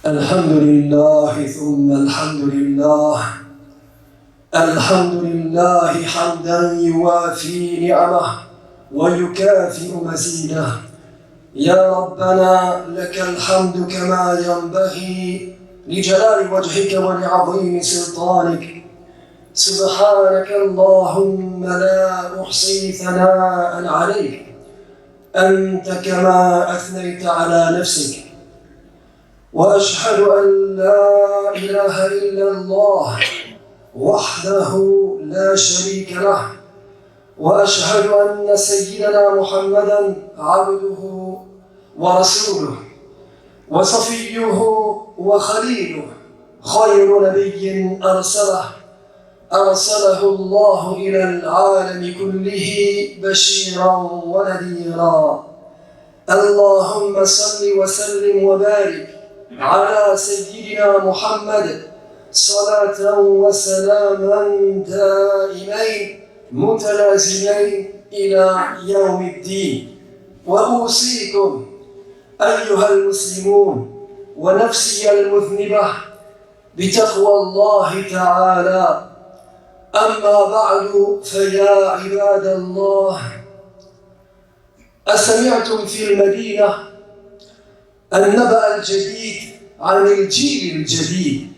الحمد لله ثم الحمد لله. الحمد لله حمدا يوافي نعمه ويكافئ مزيده. يا ربنا لك الحمد كما ينبغي لجلال وجهك ولعظيم سلطانك. سبحانك اللهم لا أحصي ثناء عليك أنت كما أثنيت على نفسك. وأشهد أن لا إله إلا الله وحده لا شريك له. وأشهد أن سيدنا محمدًا عبده ورسوله وصفيه وخليله، خير نبي أرسله الله إلى العالم كله بشيرا ونذيرا. اللهم صل وسلم وبارك على سيدنا محمد صلاة وسلاما دائمين متلازمين إلى يوم الدين. وأوصيكم أيها المسلمون ونفسي المذنبة بتقوى الله تعالى. أما بعد، فيا عباد الله، أسمعتم في المدينة النبأ الجديد عن الجيل الجديد؟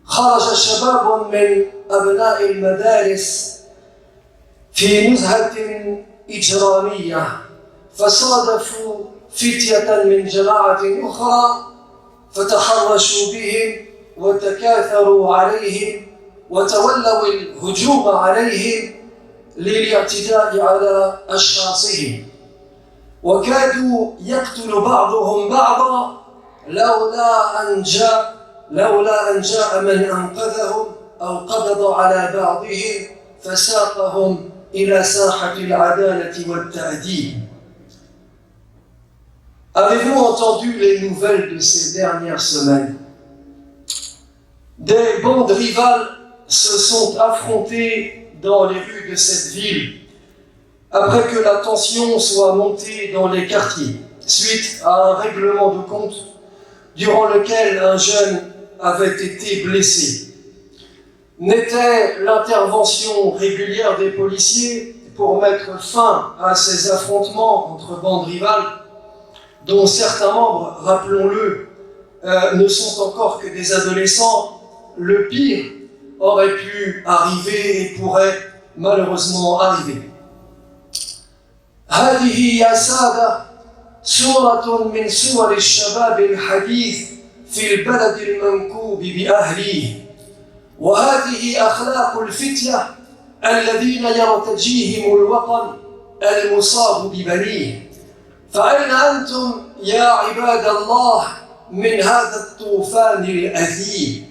خرج شباب من أبناء المدارس في نزهة إجرامية، فصادفوا فتية من جماعة أخرى فتحرشوا بهم وتكاثروا عليهم وتولوا الهجوم عليهم للاعتداء على أشخاصهم، وكادوا يقتل بعضهم بعضا لولا أن جاء من أنقذهم أو قبض على بعضهم فساقهم إلى ساحة العدالة والتأديب. Avez-vous entendu les nouvelles de ces dernières semaines? Des bandes rivales se sont affrontées dans les rues de cette ville après que la tension soit montée dans les quartiers suite à un règlement de compte durant lequel un jeune avait été blessé. N'était l'intervention régulière des policiers pour mettre fin à ces affrontements entre bandes rivales, dont certains membres, rappelons-le, ne sont encore que des adolescents, le pire aurait pu arriver et pourrait malheureusement arriver. هذه يا سادة صورة من صور الشباب الحديث في البلد المنكوب بأهليه، وهذه أخلاق الفتية الذين يرتجيهم الوطن المصاب ببنيه. فأين أنتم يا عباد الله من هذا الطوفان الأثيم؟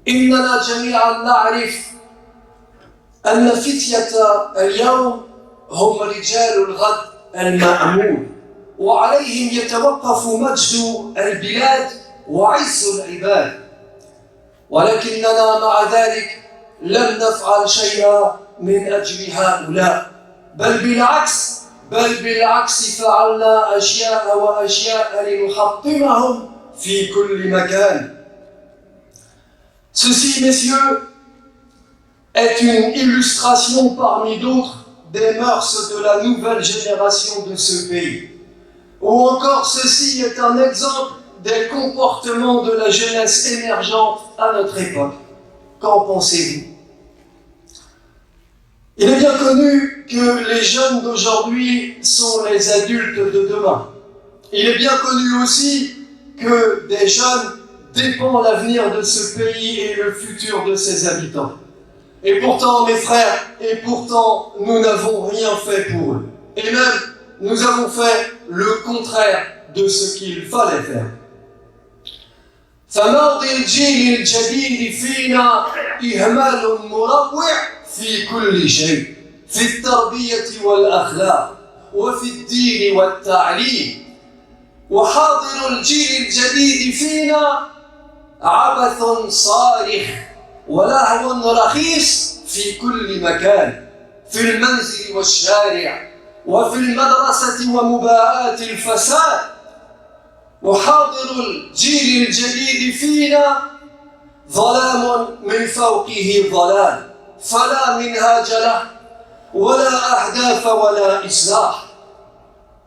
إننا جميعا نعرف أن فتية اليوم هم رجال الغد المأمون، وعليهم يتوقف مجد البلاد وعز العباد، ولكننا مع ذلك لم نفعل شيئا من أجل هؤلاء، بل بالعكس فعلنا أشياء لنحطمهم في كل مكان. Ceci, messieurs, est une illustration parmi d'autres des mœurs de la nouvelle génération de ce pays. Ou encore, ceci est un exemple des comportements de la jeunesse émergente à notre époque. Qu'en pensez-vous? Il est bien connu que les jeunes d'aujourd'hui sont les adultes de demain. Il est bien connu aussi que des jeunes dépend l'avenir de ce pays et le futur de ses habitants. Et pourtant, mes frères, nous n'avons rien fait pour eux. Et même, nous avons fait le contraire de ce qu'il fallait faire. فماضي الجيل الجديد فينا إهمال مروع في كل شيء، في التربية والأخلاق وفي الدين والتعليم. وحاضر الجيل الجديد فينا عبث صارخ ولهو رخيص في كل مكان، في المنزل والشارع وفي المدرسة ومباءات الفساد. وحاضر الجيل الجديد فينا ظلام من فوقه ظلال فلا منهاج له ولا أهداف ولا إصلاح.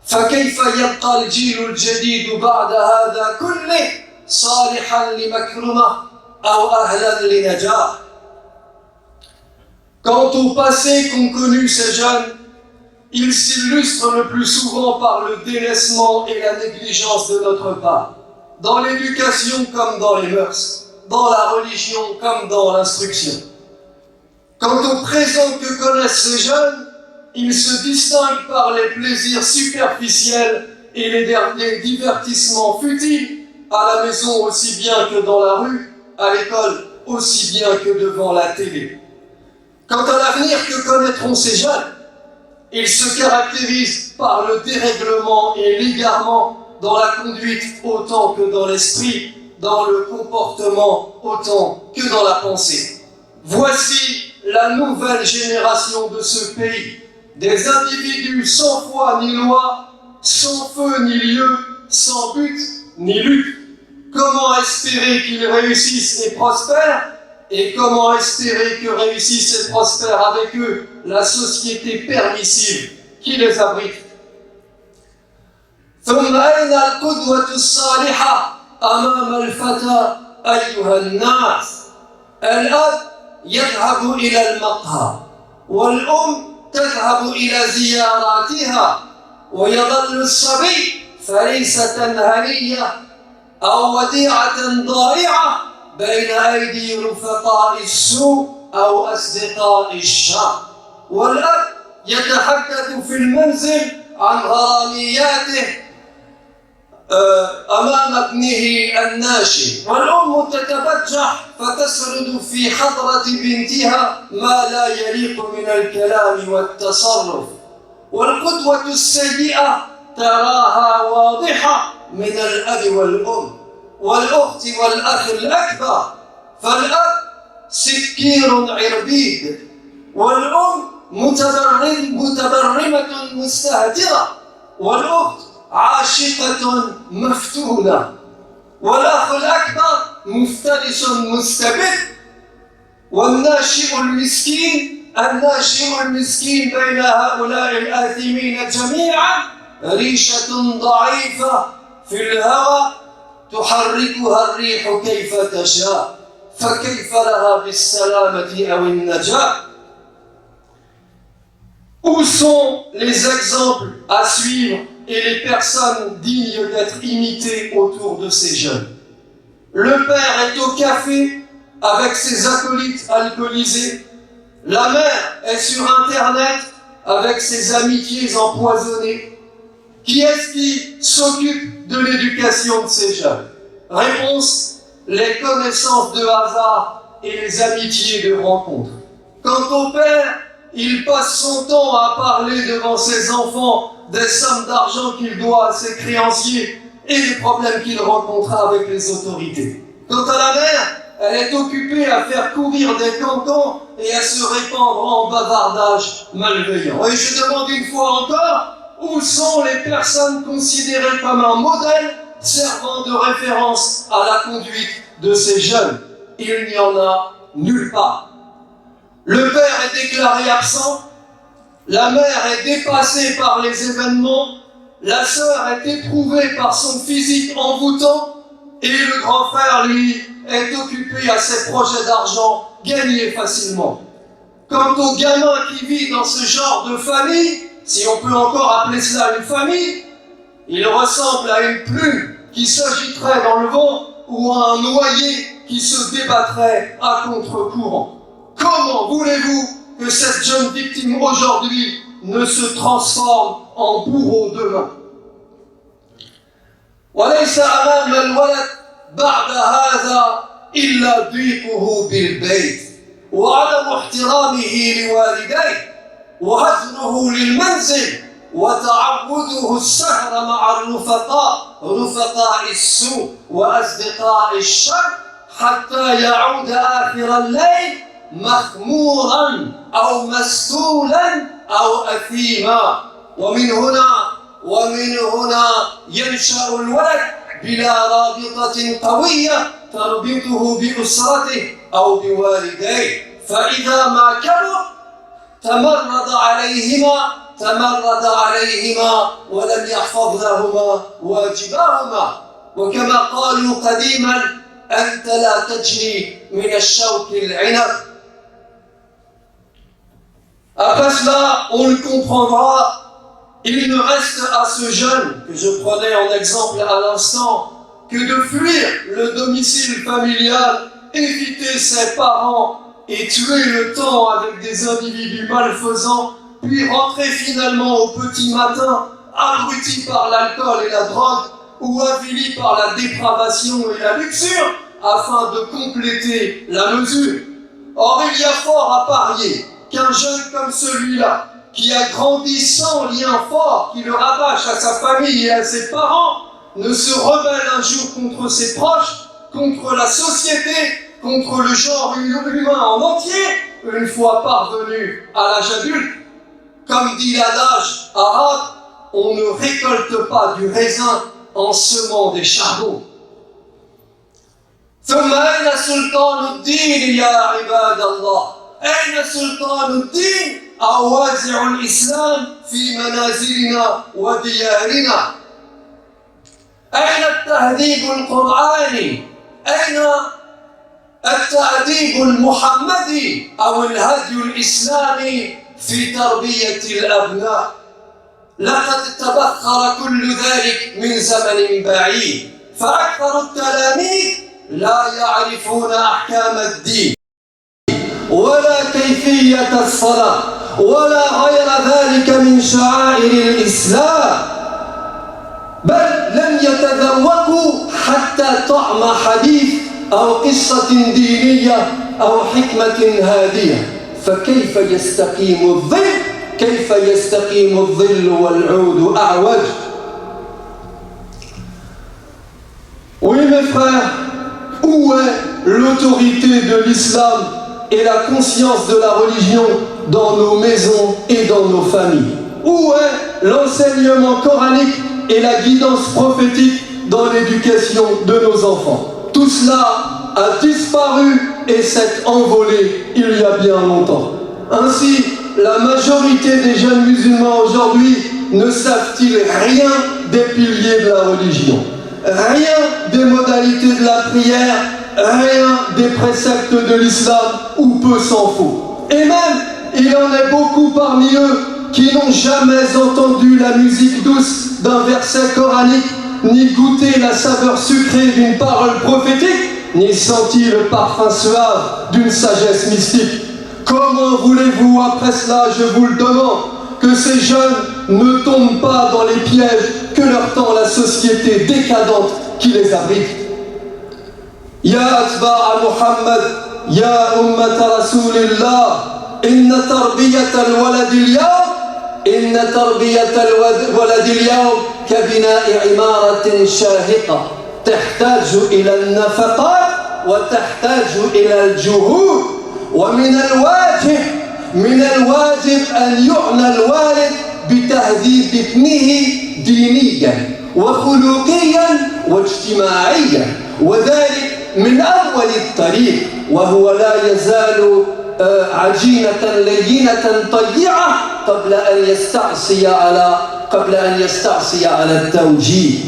فكيف يبقى الجيل الجديد بعد هذا كله صالحا لمكرمة أو أهلا لنجاح؟ Quant au passé qu'ont connu ces jeunes, ils s'illustrent le plus souvent par le délaissement et la négligence de notre part, dans l'éducation comme dans les mœurs, dans la religion comme dans l'instruction. Quant au présent que connaissent ces jeunes, ils se distinguent par les plaisirs superficiels et les divertissements futiles, à la maison aussi bien que dans la rue, à l'école aussi bien que devant la télé. Quant à l'avenir que connaîtront ces jeunes, ils se caractérisent par le dérèglement et l'égarement dans la conduite autant que dans l'esprit, dans le comportement autant que dans la pensée. Voici la nouvelle génération de ce pays, des individus sans foi ni loi, sans feu ni lieu, sans but ni lutte. Comment espérer qu'ils réussissent et prospèrent? Et comment espérer que réussisse et prospère avec eux la société permissive qui les abrite? ثم أين القدوة الصالحة أمام الفتى أيها الناس؟ الأب يذهب إلى المقهى والأم تذهب إلى زياراتها ويظل الصبي فريسة هنية أو وديعة ضائعة بين أيدي رفقاء السوء أو أصدقاء الشر. والأب يتحدث في المنزل عن غرامياته أمام ابنه الناشئ، والأم تتبجح فتسرد في حضرة بنتها ما لا يليق من الكلام والتصرف. والقدوة السيئة تراها واضحة من الأب والأم والأخت والأخ الأكبر، فالأب سكير عربيد والأم متبرمة مستهترة والأخت عاشقة مفتونة والأخ الأكبر مفترس مستبد والناشئ المسكين بين هؤلاء الآثمين جميعا ريشة ضعيفة في الهوى تحركها الريح كيف تشاء فكيف لها بالسلامة أو النجاة. Où sont les exemples à suivre et les personnes dignes d'être imitées autour de ces jeunes? Le père est au café avec ses acolytes alcoolisés. La mère est sur Internet avec ses amitiés empoisonnées. Qui est-ce qui s'occupe de l'éducation de ces jeunes? Réponse, les connaissances de hasard et les amitiés de rencontre. Quant au père, il passe son temps à parler devant ses enfants des sommes d'argent qu'il doit à ses créanciers et des problèmes qu'il rencontrera avec les autorités. Quant à la mère, elle est occupée à faire courir des cancans et à se répandre en bavardage malveillant. Et je demande une fois encore, où sont les personnes considérées comme un modèle servant de référence à la conduite de ces jeunes? Il n'y en a nulle part. Le père est déclaré absent, la mère est dépassée par les événements, la sœur est éprouvée par son physique envoûtant, et le grand frère, lui, est occupé à ses projets d'argent gagnés facilement. Quant au gamin qui vit dans ce genre de famille, si on peut encore appeler cela une famille, il ressemble à une plume qui s'agiterait dans le vent ou à un noyer qui se débattrait à contre-courant. Comment voulez-vous que cette jeune victime aujourd'hui ne se transforme en bourreau demain? وليس أمام الولد بعد هذا إلا ضيقه بالبيت وعدم احترامه لوالديه وهجره للمنزل وتعوده السهر مع رفقاء السوء وأصدقاء الشر حتى يعود آخر الليل مخمورا أو مسؤولا أو أثيما. ومن هنا ينشأ الولد بلا رابطة قوية تربطه بأسرته أو بوالديه، فإذا ما كبر تمرد عليهما ولم يحفظ لهما واجباهما. وكما قالوا قديما: أنت لا تجني من الشوك العنب. Après cela, on le comprendra. Il ne reste à ce jeune, que je prenais en exemple à l'instant, que de fuir le domicile familial, éviter ses parents et tuer le temps avec des individus malfaisants, puis rentrer finalement au petit matin, abruti par l'alcool et la drogue, ou avili par la dépravation et la luxure, afin de compléter la mesure. Or, il y a fort à parier qu'un jeune comme celui-là, qui a grandi sans lien fort qui le rattache à sa famille et à ses parents, ne se rebelle un jour contre ses proches, contre la société, contre le genre humain en entier, une fois parvenu à l'âge adulte. Comme dit l'adage arabe, on ne récolte pas du raisin en semant des charbons. ثم أين سلطان الدين يا عباد الله؟ أين سلطان الدين أو وازع الإسلام في منازلنا وديارنا؟ أين التهذيب القرآني؟ أين التأديب المحمدي أو الهدي الإسلامي في تربية الأبناء؟ لقد تبخر كل ذلك من زمن بعيد، فأكثر التلاميذ لا يعرفون أحكام الدين ولا كيفية الصلاة ولا غير ذلك من شعائر الإسلام، بل لم يتذوقوا حتى طعم حديث أو قصة دينية أو حكمة هادية. فكيف يستقيم الظل؟ كيف يستقيم الظل والعود أعوج؟ Oui mes frères, où est l'autorité de l'islam et la conscience de la religion dans nos maisons et dans nos familles? Où est l'enseignement coranique et la guidance prophétique dans l'éducation de nos enfants? Tout cela a disparu et s'est envolé il y a bien longtemps. Ainsi, la majorité des jeunes musulmans aujourd'hui ne savent-ils rien des piliers de la religion, rien des modalités de la prière, rien des préceptes de l'islam, ou peu s'en faut. Et même, il en est beaucoup parmi eux qui n'ont jamais entendu la musique douce d'un verset coranique, ni goûté la saveur sucrée d'une parole prophétique, ni senti le parfum suave d'une sagesse mystique. Comment voulez-vous, après cela, je vous le demande, que ces jeunes ne tombent pas dans les pièges que leur tend la société décadente qui les abrite? Ya atba'a Muhammad, ya ummata Rasulillah, inna tarbiyata al-walad al-yawm, inna tarbiyata al-walad al-yawm كبناء عمارة شاهقة تحتاج إلى النفقات وتحتاج إلى الجهود. ومن الواجب أن يعنى الوالد بتهذيب ابنه دينيا وخلقيا واجتماعيا، وذلك من أول الطريق، وهو لا يزال عجينة لينة طيعة قبل أن يستعصي على التوجيه.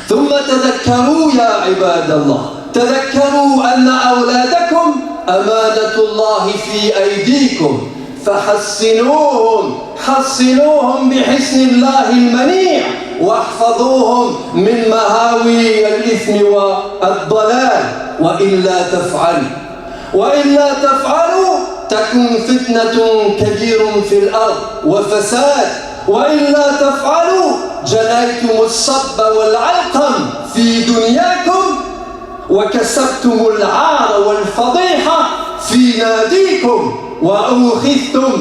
ثم تذكروا يا عباد الله، تذكروا أن أولادكم أمانة الله في أيديكم، حصنوهم بحسن الله المنيع، واحفظوهم من مهاوي الإثم والضلال. وإلا تفعلوا تكن فتنة كبيرة في الأرض وفساد، وإلا تفعلوا جنيتم الصب والعلقم في دنياكم وكسبتم العار والفضيحة في ناديكم، وأوخذتم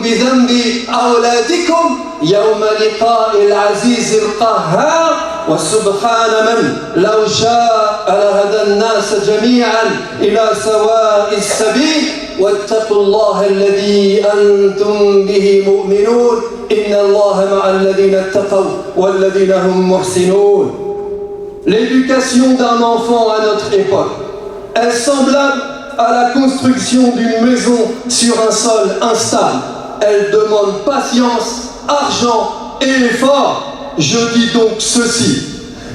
بذنب أولادكم يوم لقاء العزيز القهار. وسبحان من لو شاء لهدى الناس جميعا إلى سواء السبيل. واتقوا الله الذي أنتم به مؤمنون. إن الله مع الذين اتقوا والذين هم محسنون. L'éducation d'un enfant à notre époque est semblable à la construction d'une maison sur un sol instable. Elle demande patience, argent et effort. Je dis donc ceci,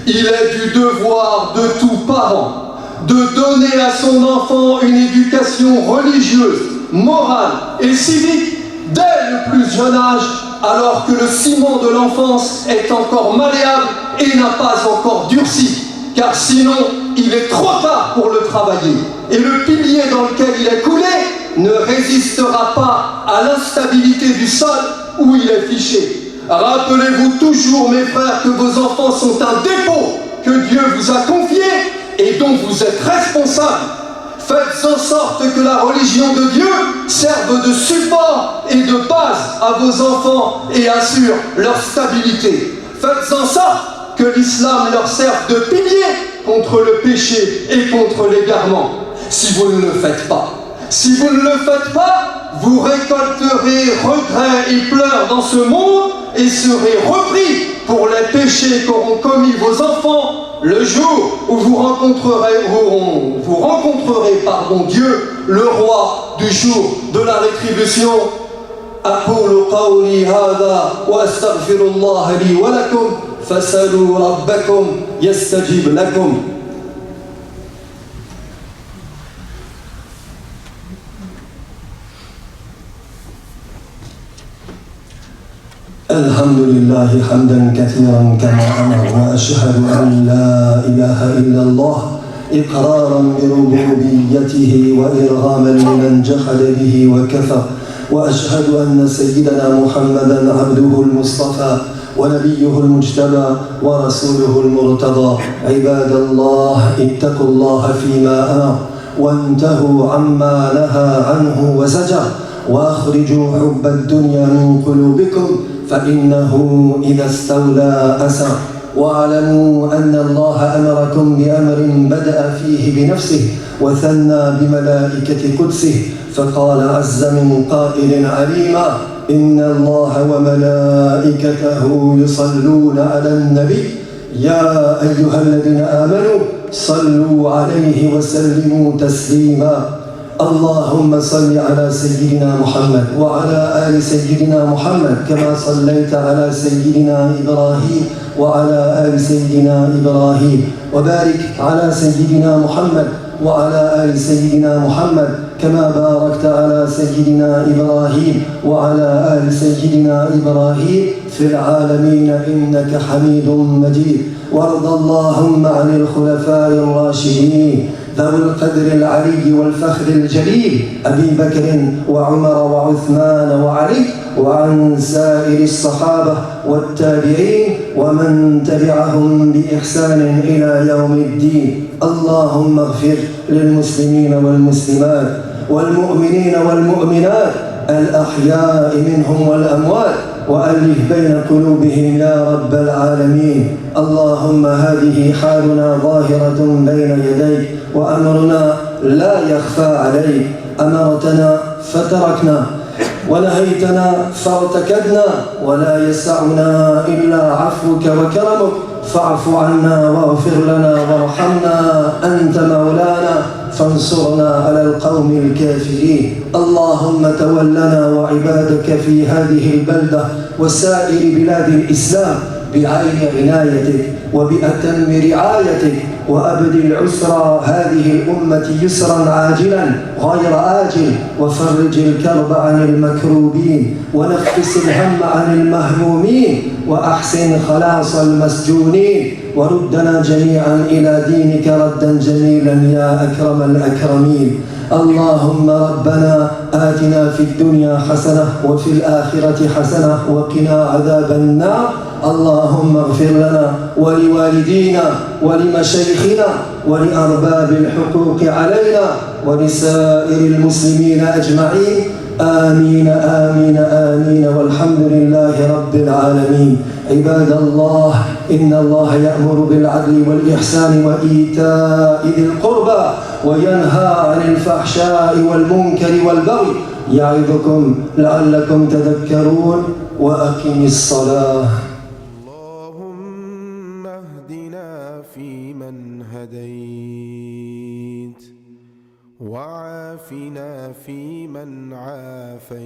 il est du devoir de tout parent de donner à son enfant une éducation religieuse, morale et civique dès le plus jeune âge, alors que le ciment de l'enfance est encore malléable et n'a pas encore durci, car sinon il est trop tard pour le travailler, et le pilier dans lequel il est coulé ne résistera pas à l'instabilité du sol où il est fiché. Rappelez-vous toujours, mes frères, que vos enfants sont un dépôt que Dieu vous a confié et dont vous êtes responsables. Faites en sorte que la religion de Dieu serve de support et de base à vos enfants et assure leur stabilité. Faites en sorte que l'islam leur serve de pilier contre le péché et contre l'égarement. Si vous ne le faites pas, vous récolterez regrets et pleurs dans ce monde et serez repris pour les péchés qu'auront commis vos enfants le jour où vous rencontrerez Dieu, le roi du jour de la rétribution. أقول قولي هذا وأستغفر الله لي ولكم فاسألوا ربكم يستجيب لكم. الحمد لله حمدا كثيرا كما أمر وأشهد أن لا إله إلا الله إقرارا بربوبيته وإرغاما لمن جحد به وكفر وأشهد أن سيدنا محمدا عبده المصطفى ونبيه المجتبى ورسوله المرتضى. عباد الله اتقوا الله فيما أمر وانتهوا عما نهى عنه وزجر وأخرجوا حب الدنيا من قلوبكم فإنه إذا استولى أسر. واعلموا أن الله أمركم بأمر بدأ فيه بنفسه وثنى بملائكة قدسه فقال عز من قائل عليما إن الله وملائكته يصلون على النبي يا أيها الذين آمنوا صلوا عليه وسلموا تسليما. اللهم صل على سيدنا محمد وعلى آل سيدنا محمد كما صليت على سيدنا إبراهيم وعلى آل سيدنا إبراهيم وبارك على سيدنا محمد وعلى آل سيدنا محمد كما باركت على سيدنا إبراهيم وعلى آل سيدنا إبراهيم في العالمين إنك حميد مجيد. وارض اللهم عن الخلفاء الراشدين ذوي القدر العلي والفخر الجليل أبي بكر وعمر وعثمان وعلي وعن سائر الصحابة والتابعين ومن تبعهم بإحسان إلى يوم الدين. اللهم اغفر للمسلمين والمسلمات والمؤمنين والمؤمنات الأحياء منهم والأموات وألف بين قلوبهم يا رب العالمين. اللهم هذه حالنا ظاهرة بين يديك وأمرنا لا يخفى عليك. أمرتنا فتركنا ونهيتنا فارتكدنا ولا يسعنا إلا عفوك وكرمك فاعف عنا واغفر لنا وارحمنا أنت مولانا فانصرنا على القوم الكافرين. اللهم تولنا وعبادك في هذه البلدة وسائر بلاد الإسلام بعين عنايتك وبأتم رعايتك وأبدل عسر هذه الأمة يسرا عاجلا غير آجل وفرج الكرب عن المكروبين ونفس الهم عن المهمومين وأحسن خلاص المسجونين وردنا جميعا إلى دينك ردا جميلا يا أكرم الأكرمين. اللهم ربنا آتنا في الدنيا حسنة وفي الآخرة حسنة وقنا عذاب النار. اللهم اغفر لنا ولوالدينا ولمشايخنا ولأرباب الحقوق علينا ولسائر المسلمين أجمعين. آمين آمين آمين والحمد لله رب العالمين. عباد الله إن الله يأمر بالعدل والإحسان وإيتاء ذي القربى وينهى عن الفحشاء والمنكر والبغي يعظكم لعلكم تذكرون وأقم الصلاة. اللهم اهدنا فيمن هديت وعافنا فيمن عافيت